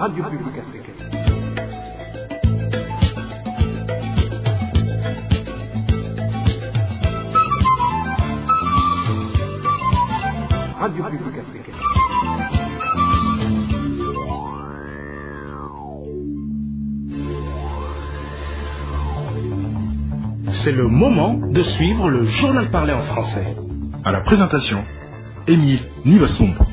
Radio Publique Africaine. Radio Publique Africaine. C'est le moment de suivre le journal parlé en français. À la présentation, Émile Nivasumba.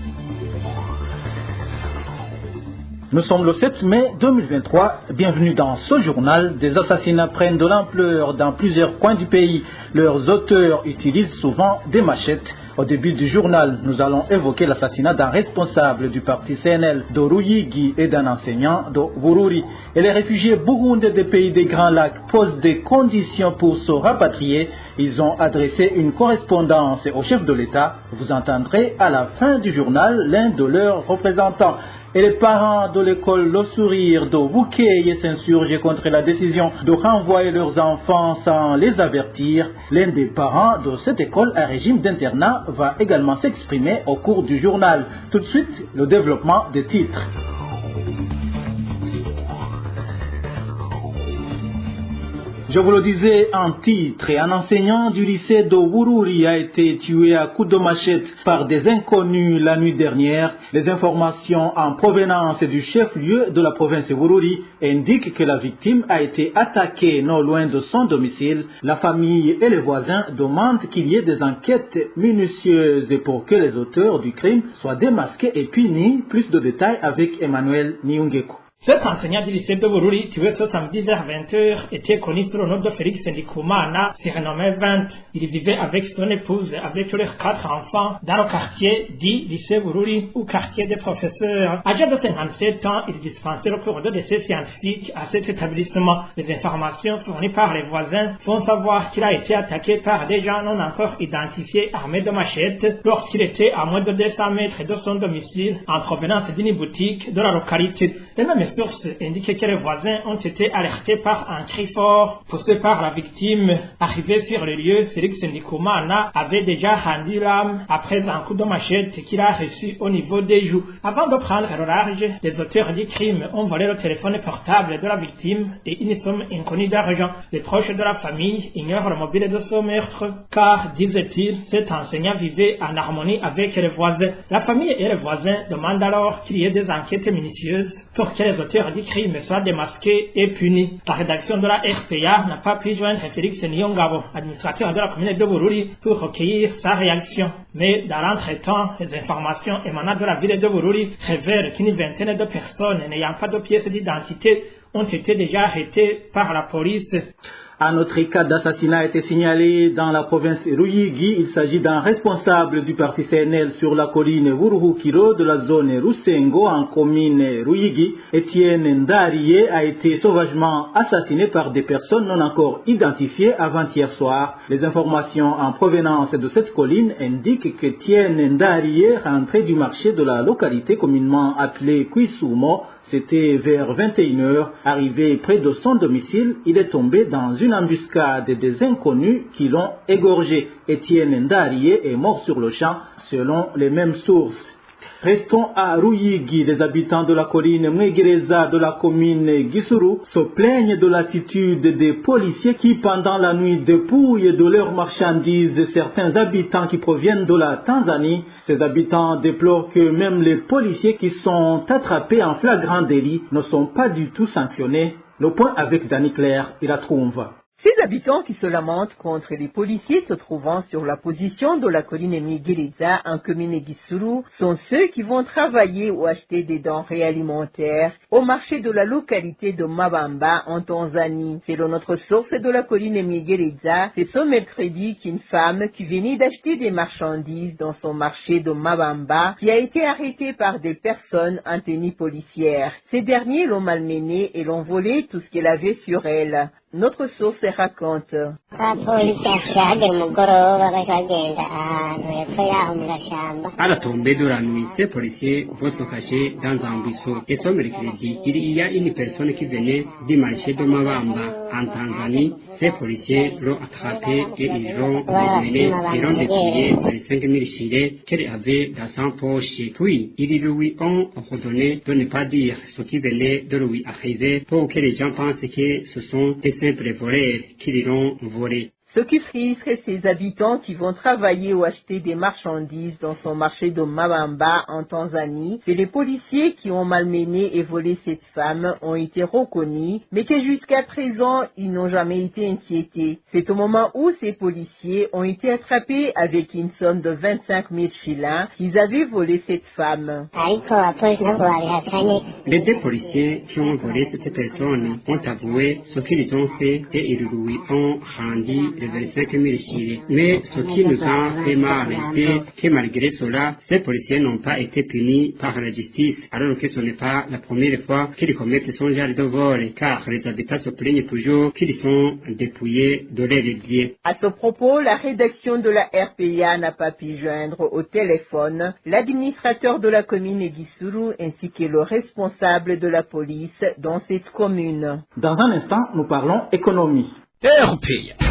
Nous sommes le 7 mai 2023. Bienvenue dans ce journal. Des assassinats prennent de l'ampleur dans plusieurs coins du pays. Leurs auteurs utilisent souvent des machettes. Au début du journal, nous allons évoquer l'assassinat d'un responsable du parti CNL de Ruyigi et d'un enseignant de Bururi. Et les réfugiés burundais des pays des Grands Lacs posent des conditions pour se rapatrier. Ils ont adressé une correspondance au chef de l'État. Vous entendrez à la fin du journal l'un de leurs représentants. Et les parents de l'école Le Sourire de Bouquet s'insurgent contre la décision de renvoyer leurs enfants sans les avertir. L'un des parents de cette école à régime d'internat va également s'exprimer au cours du journal. Tout de suite, le développement des titres. Je vous le disais en titre, un enseignant du lycée de Bururi a été tué à coups de machette par des inconnus la nuit dernière. Les informations en provenance du chef-lieu de la province de Bururi indiquent que la victime a été attaquée non loin de son domicile. La famille et les voisins demandent qu'il y ait des enquêtes minutieuses pour que les auteurs du crime soient démasqués et punis. Plus de détails avec Emmanuel Niungeko. Cet enseignant du lycée de Bururi, tué ce samedi vers 20h, était connu sous le nom de Félix Ndikumana, surnommé 20. Il vivait avec son épouse, avec leurs 4 enfants, dans le quartier dit lycée Bururi, ou quartier des professeurs. Âgé de 57 ans, il dispensait le cours d'essais scientifiques à cet établissement. Les informations fournies par les voisins font savoir qu'il a été attaqué par des gens non encore identifiés armés de machettes lorsqu'il était à moins de 200 mètres de son domicile, en provenance d'une boutique de la localité. Les mêmes sources indiquent que les voisins ont été alertés par un cri fort poussé par la victime. Arrivé sur le lieu, Félix Ndikumana avait déjà rendu l'âme après un coup de machette qu'il a reçu au niveau des joues. Avant de prendre le large, les auteurs du crime ont volé le téléphone portable de la victime et une somme inconnue d'argent. Les proches de la famille ignorent le mobile de ce meurtre car, disait-il, cet enseignant vivait en harmonie avec les voisins. La famille et les voisins demandent alors qu'il y ait des enquêtes minutieuses pour que les auteurs du crime soient démasqués et punis. La rédaction de la RPA n'a pas pu joindre Félix Niongabo, administrateur de la commune de Bururi, pour recueillir sa réaction. Mais dans l'entretemps, les informations émanant de la ville de Bururi révèlent qu'une vingtaine de personnes n'ayant pas de pièces d'identité ont été déjà arrêtées par la police. Un autre cas d'assassinat a été signalé dans la province Ruyigi. Il s'agit d'un responsable du parti CNL sur la colline Wuruhukiro de la zone Rusengo en commune Ruyigi. Etienne Ndariye a été sauvagement assassiné par des personnes non encore identifiées avant-hier soir. Les informations en provenance de cette colline indiquent que Etienne Ndariye rentrait du marché de la localité communément appelée Kuisumo. C'était vers 21h. Arrivé près de son domicile, il est tombé dans une embuscade des inconnus qui l'ont égorgé. Etienne Ndariye est mort sur le champ, selon les mêmes sources. Restons à Ruyigi. Les habitants de la colline Mwegereza de la commune Gisuru se plaignent de l'attitude des policiers qui, pendant la nuit, dépouillent de leurs marchandises certains habitants qui proviennent de la Tanzanie. Ces habitants déplorent que même les policiers qui sont attrapés en flagrant délit ne sont pas du tout sanctionnés. Le point avec Dani Claire, il la trouve. Ces habitants qui se lamentent contre les policiers se trouvant sur la position de la colline Mwegereza en commune Gisuru sont ceux qui vont travailler ou acheter des denrées alimentaires au marché de la localité de Mabamba en Tanzanie. Selon notre source de la colline Mwegereza, c'est ce mercredi qu'une femme qui venait d'acheter des marchandises dans son marché de Mabamba qui a été arrêtée par des personnes en tenue policière. Ces derniers l'ont malmenée et l'ont volé tout ce qu'elle avait sur elle. Notre source raconte. À la tombée de la nuit, ces policiers vont se cacher dans un buisson. Et ce mercredi, il y a une personne qui venait du marché de Mabamba, en Tanzanie. Ces policiers l'ont attrapé et ils l'ont emmené. Ils l'ont dépouillé 25 000 shillings qu'elle avait dans sa poche. Puis, ils lui ont ordonné de ne pas dire ce qui venait de lui arriver pour que les gens pensent que ce sont des simples voleurs qui l'ont volé. Ce qui frustre ces habitants qui vont travailler ou acheter des marchandises dans son marché de Mabamba en Tanzanie, que les policiers qui ont malmené et volé cette femme ont été reconnus, mais que jusqu'à présent, ils n'ont jamais été inquiétés. C'est au moment où ces policiers ont été attrapés avec une somme de 25 000 shillings qu'ils avaient volé cette femme. Les deux policiers qui ont volé cette personne ont avoué ce qu'ils ont fait et ils lui ont rendu les 25 000 shillings. Mais ce qui nous a fait mal, c'est que malgré cela, ces policiers n'ont pas été punis par la justice, alors que ce n'est pas la première fois qu'ils commettent ce genre de vol, car les habitants se plaignent toujours qu'ils sont dépouillés de leurs biens. À ce propos, la rédaction de la RPA n'a pas pu joindre au téléphone l'administrateur de la commune Gisuru ainsi que le responsable de la police dans cette commune. Dans un instant, nous parlons économie. RPA.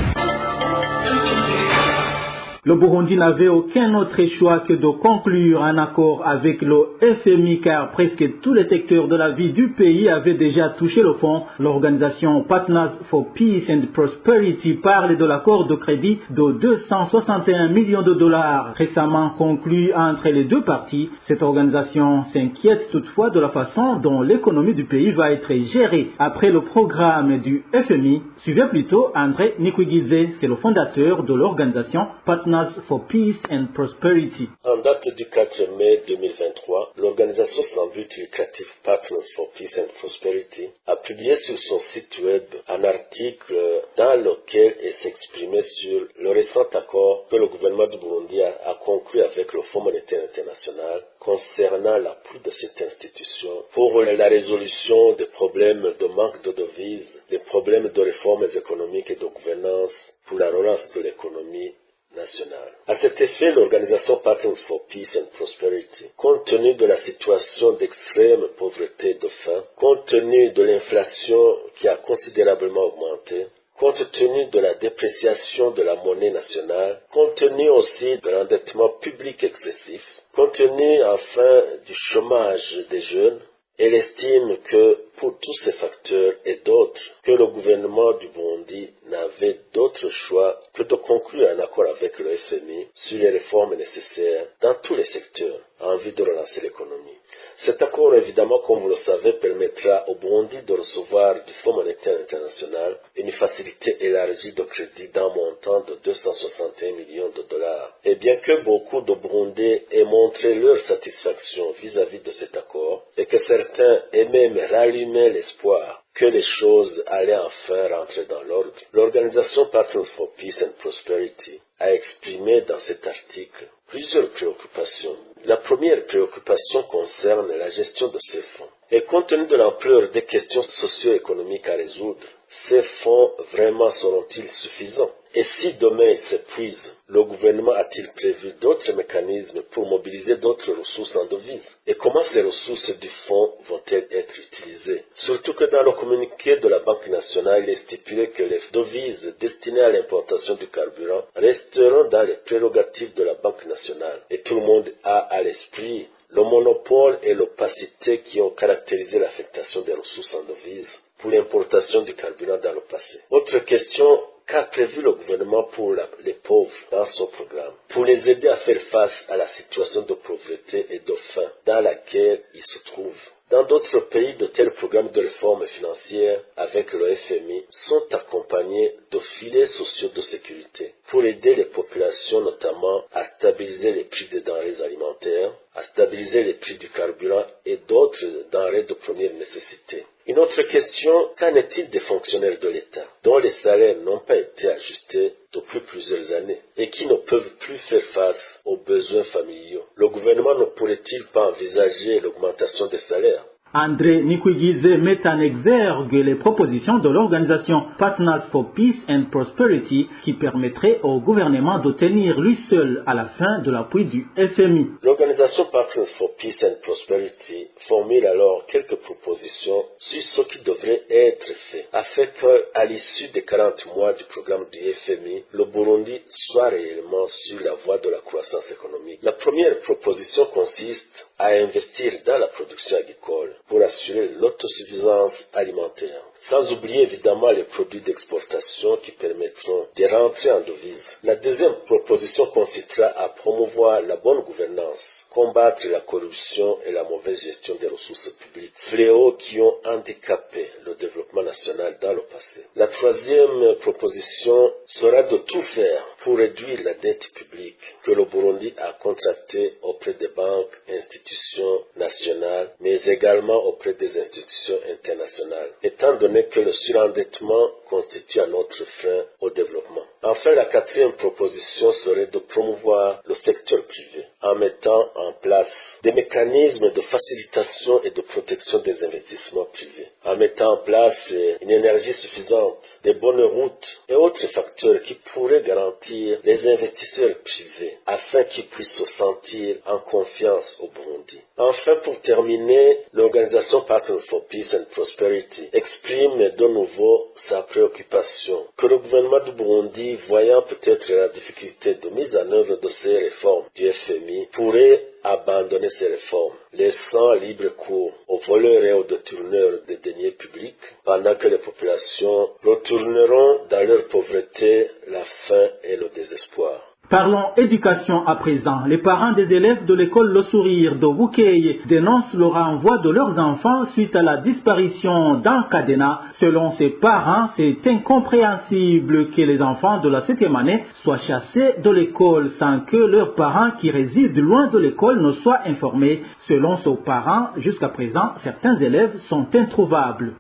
Le Burundi n'avait aucun autre choix que de conclure un accord avec le FMI car presque tous les secteurs de la vie du pays avaient déjà touché le fond. L'organisation Partners for Peace and Prosperity parle de l'accord de crédit de 261 millions de dollars récemment conclu entre les deux parties. Cette organisation s'inquiète toutefois de la façon dont l'économie du pays va être gérée après le programme du FMI. Suivez plutôt André Nikwigize, c'est le fondateur de l'organisation Partners for Peace and Prosperity. En date du 4 mai 2023, l'organisation sans but lucratif Partners for Peace and Prosperity a publié sur son site web un article dans lequel elle s'exprimait sur le récent accord que le gouvernement du Burundi a conclu avec le Fonds monétaire international concernant l'appui de cette institution pour la résolution des problèmes de manque de devises, des problèmes de réformes économiques et de gouvernance pour la relance de l'économie nationale. À cet effet, l'organisation Partners for Peace and Prosperity, compte tenu de la situation d'extrême pauvreté et de faim, compte tenu de l'inflation qui a considérablement augmenté, compte tenu de la dépréciation de la monnaie nationale, compte tenu aussi de l'endettement public excessif, compte tenu enfin du chômage des jeunes, elle estime que pour tous ces facteurs et d'autres, que le gouvernement du Burundi n'avait d'autre choix que de conclure un accord avec le FMI sur les réformes nécessaires dans tous les secteurs en vue de relancer l'économie. Cet accord, évidemment, comme vous le savez, permettra au Burundi de recevoir du Fonds monétaire international une facilité élargie de crédit d'un montant de 261 millions de dollars. Et bien que beaucoup de Burundais aient montré leur satisfaction vis-à-vis de cet accord, et que certains aient même rallumé l'espoir que les choses allaient enfin rentrer dans l'ordre, l'organisation Partners for Peace and Prosperity a exprimé dans cet article plusieurs préoccupations. La première préoccupation concerne la gestion de ces fonds. Et compte tenu de l'ampleur des questions socio-économiques à résoudre, ces fonds vraiment seront-ils suffisants? Et si demain ils s'épuisent, le gouvernement a-t-il prévu d'autres mécanismes pour mobiliser d'autres ressources en devises? Et comment ces ressources du fonds vont-elles être utilisées? Surtout que dans le communiqué de la Banque nationale, il est stipulé que les devises destinées à l'importation du carburant resteront dans les prérogatives de la Banque nationale. Et tout le monde a à l'esprit le monopole et l'opacité qui ont caractérisé l'affectation des ressources en devises pour l'importation du carburant dans le passé. Autre question, qu'a prévu le gouvernement pour les pauvres dans son programme, pour les aider à faire face à la situation de pauvreté et de faim dans laquelle ils se trouvent? Dans d'autres pays, de tels programmes de réforme financière avec le FMI sont accompagnés de filets sociaux de sécurité pour aider les populations notamment à stabiliser les prix des denrées alimentaires, à stabiliser les prix du carburant et d'autres denrées de première nécessité. Une autre question, qu'en est-il des fonctionnaires de l'État dont les salaires n'ont pas été ajustés depuis plusieurs années et qui ne peuvent plus faire face aux besoins familiaux? Le gouvernement ne pourrait-il pas envisager l'augmentation des salaires? André Nikwigize met en exergue les propositions de l'organisation Partners for Peace and Prosperity qui permettraient au gouvernement d'obtenir lui seul à la fin de l'appui du FMI. L'organisation Partners for Peace and Prosperity formule alors quelques propositions sur ce qui devrait être fait afin qu'à l'issue des 40 mois du programme du FMI, le Burundi soit réellement sur la voie de la croissance économique. La première proposition consiste à investir dans la production agricole pour assurer l'autosuffisance alimentaire, sans oublier évidemment les produits d'exportation qui permettront de rentrer en devises. La deuxième proposition consistera à promouvoir la bonne gouvernance, combattre la corruption et la mauvaise gestion des ressources publiques, fléaux qui ont handicapé le développement national dans le passé. La troisième proposition sera de tout faire pour réduire la dette publique que le Burundi a contractée auprès des banques, institutions nationales, mais également auprès des institutions internationales, étant donné que le surendettement constitue un autre frein au développement. Enfin, la quatrième proposition serait de promouvoir le secteur privé en mettant en place des mécanismes de facilitation et de protection des investissements privés, en mettant en place une énergie suffisante, des bonnes routes et autres facteurs qui pourraient garantir les investisseurs privés afin qu'ils puissent se sentir en confiance au Burundi. Enfin, pour terminer, l'organisation Partners for Peace and Prosperity exprime de nouveau sa préoccupation que le gouvernement du Burundi, voyant peut-être la difficulté de mise en œuvre de ces réformes du FMI, pourrait abandonner ces réformes, laissant libre cours aux voleurs et aux détourneurs des deniers publics, pendant que les populations retourneront dans leur pauvreté, la faim et le désespoir. Parlons éducation à présent. Les parents des élèves de l'école Le Sourire de Bukeye dénoncent le renvoi de leurs enfants suite à la disparition d'Ankadena. Selon ses parents, c'est incompréhensible que les enfants de la 7e année soient chassés de l'école sans que leurs parents qui résident loin de l'école ne soient informés. Selon ses parents, jusqu'à présent, certains élèves sont introuvables.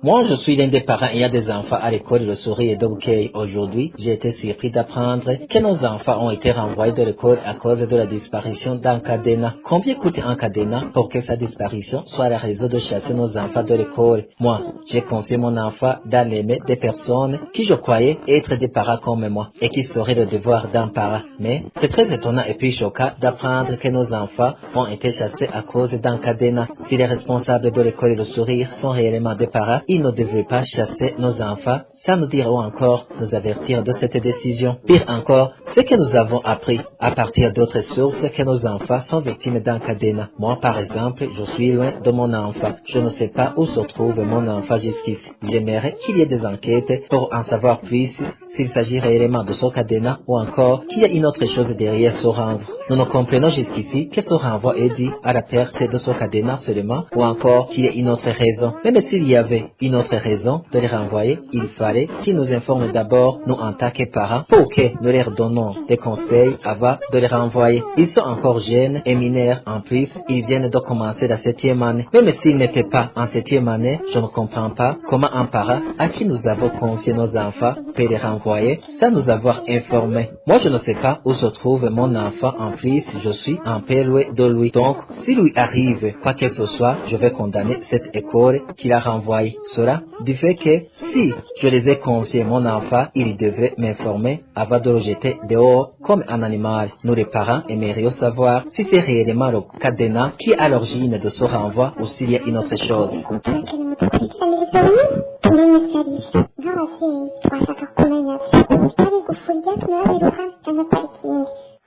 Moi, je suis l'un des parents ayant des enfants à l'école Le Sourire de Bukeye. Aujourd'hui, j'ai été surpris d'apprendre que nos enfants ont été renvoyés de l'école à cause de la disparition d'Ankadena. Combien coûte Ankadena pour que sa disparition soit la raison de chasser nos enfants de l'école? Moi, j'ai confié mon enfant dans les mains des personnes qui je croyais être des parents comme moi et qui seraient le devoir d'un parent. Mais c'est très étonnant et puis choquant d'apprendre que nos enfants ont été chassés à cause d'Ankadena. Si les responsables de l'école Le Sourire sont réellement des parents, ils ne devraient pas chasser nos enfants sans nous dire ou encore nous avertir de cette décision. Pire encore, c'est que nous avons appris à partir d'autres sources que nos enfants sont victimes d'Ankadena. Moi, par exemple, je suis loin de mon enfant. Je ne sais pas où se trouve mon enfant jusqu'ici. J'aimerais qu'il y ait des enquêtes pour en savoir plus s'il s'agit réellement de Sokadena ou encore qu'il y a une autre chose derrière ce renvoi. Nous ne comprenons jusqu'ici que ce renvoi est dû à la perte de Sokadena seulement ou encore qu'il y a une autre raison. Même s'il y avait une autre raison de les renvoyer, il fallait qu'ils nous informent d'abord, nous en tant que parents, pour que nous leur donnons des conseils avant de les renvoyer. Ils sont encore jeunes et mineurs en plus, ils viennent de commencer la 7e année. Même s'ils n'étaient pas en 7e année, je ne comprends pas comment un parent à qui nous avons confié nos enfants peut les renvoyer sans nous avoir informés. Moi, je ne sais pas où se trouve mon enfant en plus, je suis un peu loin de lui. Donc, s'il lui arrive quoi que ce soit, je vais condamner cette école qui l'a renvoyé. Cela du fait que si je les ai confiés mon enfant, ils devraient m'informer avant de le jeter dehors comme un animal. Nous les parents aimerions savoir si c'est réellement le Kadena qui est à l'origine de ce renvoi ou s'il y a une autre chose.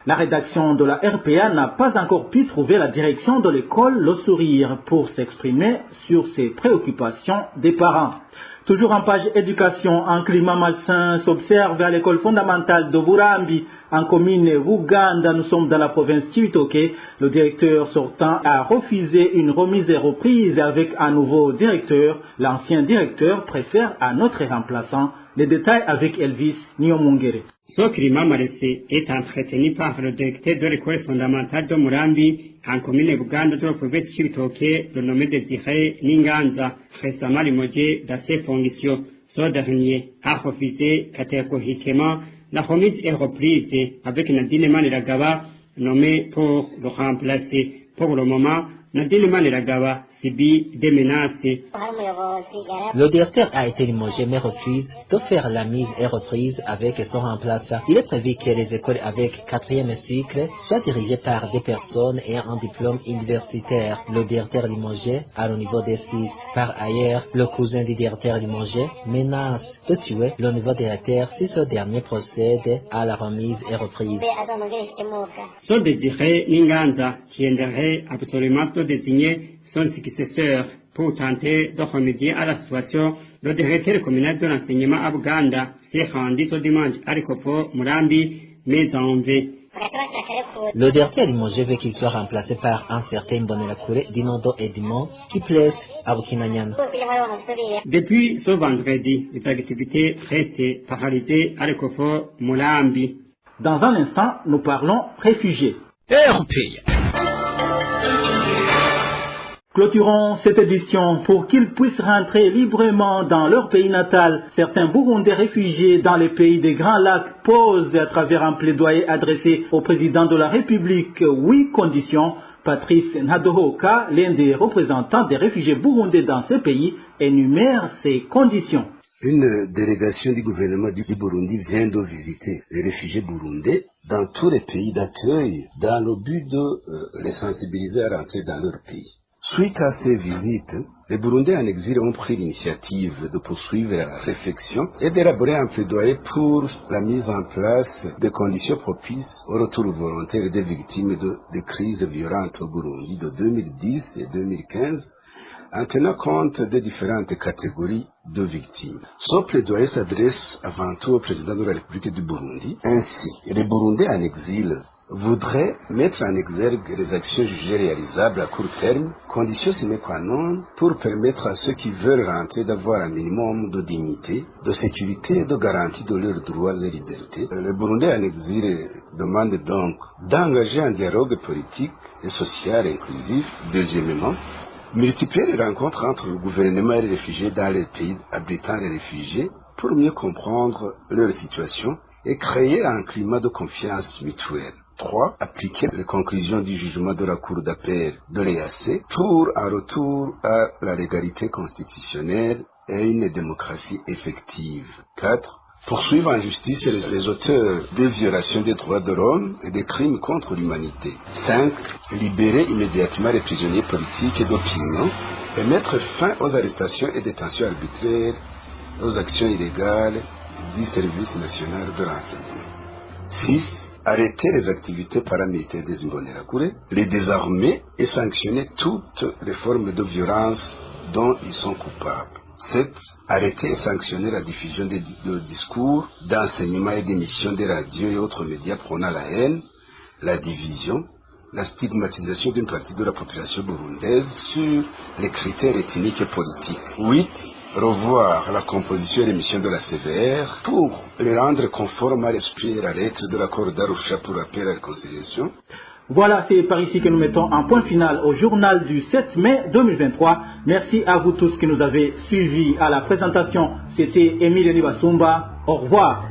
La rédaction de la RPA n'a pas encore pu trouver la direction de l'école Le Sourire pour s'exprimer sur ses préoccupations des parents. Toujours en page éducation, un climat malsain s'observe à l'école fondamentale de Burambi, en commune Buganda. Nous sommes dans la province Chibitoke. Le directeur sortant a refusé une remise et reprise avec un nouveau directeur. L'ancien directeur préfère un autre remplaçant. Les détails avec Elvis Niomungere. Ce climat malsain est entretenu par le directeur de l'école fondamentale de Murambi, en commune Buganda de la province Chibitoke, le nommé Désiré Ninganza, récemment limogé dans ses fonctions. Ce dernier a refusé catégoriquement la remise et reprise avec Nadine Maniragaba, nommé pour le remplacer. Pour le moment, Nadine Maniragaba subit des menaces. Le directeur a été limogé mais refuse de faire la mise et reprise avec son remplaçant. Il est prévu que les écoles avec 4e cycle soient dirigées par des personnes ayant un diplôme universitaire. Le directeur limogé a le niveau des 6. Par ailleurs, le cousin du directeur limogé menace de tuer le nouveau directeur si ce dernier procède à la remise et reprise. Son désiré Ninganza tiendrait absolument de désigner son successeur pour tenter de remédier à la situation. Le directeur communal de l'enseignement à Buganda s'est rendu ce dimanche à Rikofo, Murambi, mais en vain. Le directeur limogé veut qu'il soit remplacé par un certain Bonelakure d'Inondo et Dimon qui plaise à Bukinanyana. Depuis ce vendredi, les activités restent paralysées à Rikofo, Murambi. Dans un instant, nous parlons réfugiés. Clôturons cette édition pour qu'ils puissent rentrer librement dans leur pays natal. Certains Burundais réfugiés dans les pays des Grands Lacs posent à travers un plaidoyer adressé au président de la République 8 conditions. Patrice Nhadohoka, l'un des représentants des réfugiés burundais dans ces pays, énumère ces conditions. Une délégation du gouvernement du Burundi vient de visiter les réfugiés burundais dans tous les pays d'accueil dans le but de les sensibiliser à rentrer dans leur pays. Suite à ces visites, les Burundais en exil ont pris l'initiative de poursuivre la réflexion et d'élaborer un plaidoyer pour la mise en place de conditions propices au retour volontaire des victimes de crises violentes au Burundi de 2010 et 2015, en tenant compte des différentes catégories de victimes. Ce plaidoyer s'adresse avant tout au président de la République du Burundi. Ainsi, les Burundais en exil voudraient mettre en exergue les actions jugées réalisables à court terme, condition sine qua non pour permettre à ceux qui veulent rentrer d'avoir un minimum de dignité, de sécurité et de garantie de leurs droits et libertés. Les Burundais en exil demandent donc d'engager un dialogue politique et social inclusif. Deuxièmement, multiplier les rencontres entre le gouvernement et les réfugiés dans les pays abritant les réfugiés pour mieux comprendre leur situation et créer un climat de confiance mutuelle. 3. Appliquer les conclusions du jugement de la Cour d'appel de l'EAC pour un retour à la légalité constitutionnelle et une démocratie effective. 4. Poursuivre en justice les auteurs des violations des droits de l'homme et des crimes contre l'humanité. 5. Libérer immédiatement les prisonniers politiques et d'opinion et mettre fin aux arrestations et détentions arbitraires, aux actions illégales du service national de renseignement. 6. Arrêter les activités paramilitaires des Imbonerakure, les désarmer et sanctionner toutes les formes de violence dont ils sont coupables. 7. Arrêter et sanctionner la diffusion de discours, d'enseignement et d'émissions des radios et autres médias prônant la haine, la division, la stigmatisation d'une partie de la population burundaise sur les critères ethniques et politiques. 8. Revoir la composition et l'émission de la CVR pour les rendre conformes à l'esprit et la lettre de l'accord d'Arusha pour la paix et la réconciliation. Voilà, c'est par ici que nous mettons un point final au journal du 7 mai 2023. Merci à vous tous qui nous avez suivis à la présentation. C'était Émile Nibasumba. Au revoir.